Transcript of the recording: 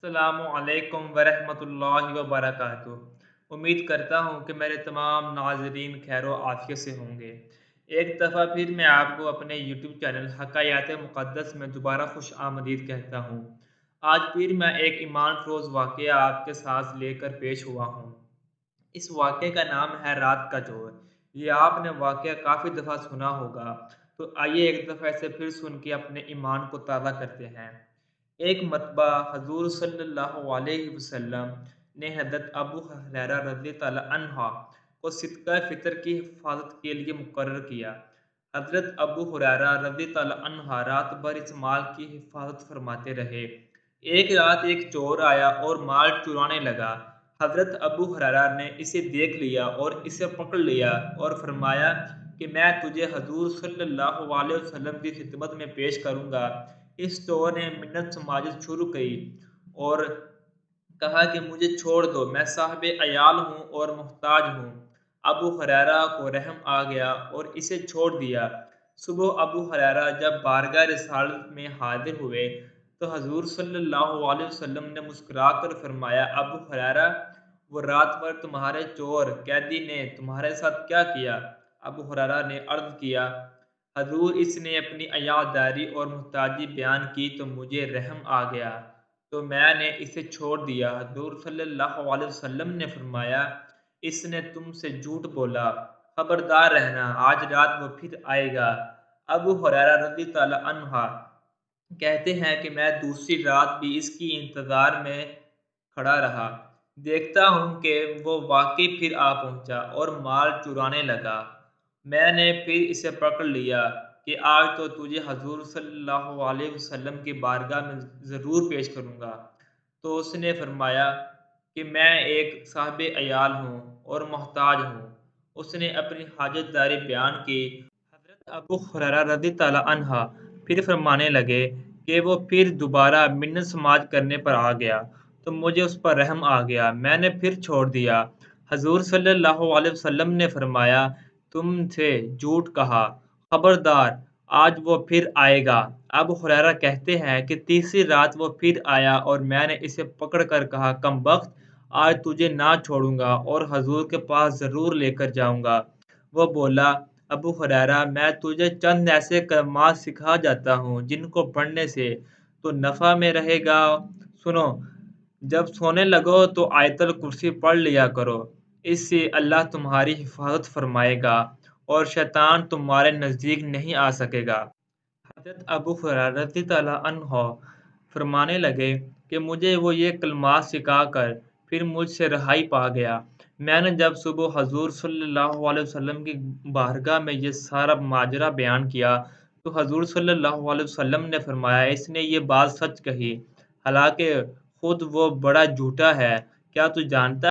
السلام علیکم ورحمۃ اللہ وبرکاتہ۔ امید کرتا ہوں کہ میرے تمام ناظرین خیر و عافیت سے ہوں گے۔ ایک دفعہ پھر میں آپ کو اپنے یوٹیوب چینل حکایات مقدس میں دوبارہ خوش آمدید کہتا ہوں۔ آج پھر میں ایک ایمان فروز واقعہ آپ کے ساتھ لے کر پیش ہوا ہوں۔ اس واقعے کا نام ہے رات کا چور۔ یہ آپ نے واقعہ کافی دفعہ سنا ہوگا، تو آئیے ایک دفعہ اسے پھر سن کے اپنے ایمان کو تازہ کرتے ہیں۔ ایک مرتبہ حضور صلی اللہ علیہ وسلم نے حضرت ابو ہریرہ رضی تعالیٰ عنہ کو صدقہ فطر کی حفاظت کے لیے مقرر کیا۔ حضرت ابو ہریرہ رضی تعالیٰ عنہ رات بھر اس مال کی حفاظت فرماتے رہے۔ ایک رات ایک چور آیا اور مال چرانے لگا۔ حضرت ابو ہریرہ نے اسے دیکھ لیا اور اسے پکڑ لیا اور فرمایا کہ میں تجھے حضور صلی اللہ علیہ وسلم کی خدمت میں پیش کروں گا۔ اس چور نے منت سماجت شروع کی اور کہا کہ مجھے چھوڑ دو، میں صاحب عیال ہوں اور محتاج ہوں۔ ابو ہریرہ کو رحم آ گیا اور اسے چھوڑ دیا۔ صبح ابو ہریرہ جب بارگاہ رسالت میں حاضر ہوئے تو حضور صلی اللہ علیہ وسلم نے مسکرا کر فرمایا، ابو ہریرہ، وہ رات بھر تمہارے چور قیدی نے تمہارے ساتھ کیا کیا؟ ابو ہریرہ نے عرض کیا، حضور، اس نے اپنی عیاداری اور محتاجی بیان کی تو مجھے رحم آ گیا تو میں نے اسے چھوڑ دیا۔ حضور صلی اللہ علیہ وسلم نے فرمایا، اس نے تم سے جھوٹ بولا، خبردار رہنا، آج رات وہ پھر آئے گا۔ ابو ہریرہ رضی تعالیٰ عنہ کہتے ہیں کہ میں دوسری رات بھی اس کی انتظار میں کھڑا رہا، دیکھتا ہوں کہ وہ واقعی پھر آ پہنچا اور مال چرانے لگا۔ میں نے پھر اسے پکڑ لیا کہ آج تو تجھے حضور صلی اللہ علیہ وسلم کی بارگاہ میں ضرور پیش کروں گا۔ تو اس نے فرمایا کہ میں ایک صاحب عیال ہوں اور محتاج ہوں۔ اس نے اپنی حاجت داری بیان کی۔ حضرت ابو ہریرہ رضی تعالیٰ عنہ پھر فرمانے لگے کہ وہ پھر دوبارہ منت سماج کرنے پر آ گیا تو مجھے اس پر رحم آ گیا، میں نے پھر چھوڑ دیا۔ حضور صلی اللہ علیہ وسلم نے فرمایا، تم سے جھوٹ کہا، خبردار، آج وہ پھر آئے گا۔ ابو ہریرہ کہتے ہیں کہ تیسری رات وہ پھر آیا اور میں نے اسے پکڑ کر کہا، کم بخت، آج تجھے نہ چھوڑوں گا اور حضور کے پاس ضرور لے کر جاؤں گا۔ وہ بولا، ابو ہریرہ، میں تجھے چند ایسے کلمات سکھا جاتا ہوں جن کو پڑھنے سے تو نفع میں رہے گا۔ سنو، جب سونے لگو تو آیت الکرسی پڑھ لیا کرو، اس سے اللہ تمہاری حفاظت فرمائے گا اور شیطان تمہارے نزدیک نہیں آ سکے گا۔ حضرت ابو ہریرہ رضی تعالیٰ عنہ فرمانے لگے کہ مجھے وہ یہ کلمات سکھا کر پھر مجھ سے رہائی پا گیا۔ میں نے جب صبح حضور صلی اللہ علیہ وسلم کی بارگاہ میں یہ سارا ماجرا بیان کیا تو حضور صلی اللہ علیہ وسلم نے فرمایا، اس نے یہ بات سچ کہی، حالانکہ خود وہ بڑا جھوٹا ہے۔ کیا تو جانتا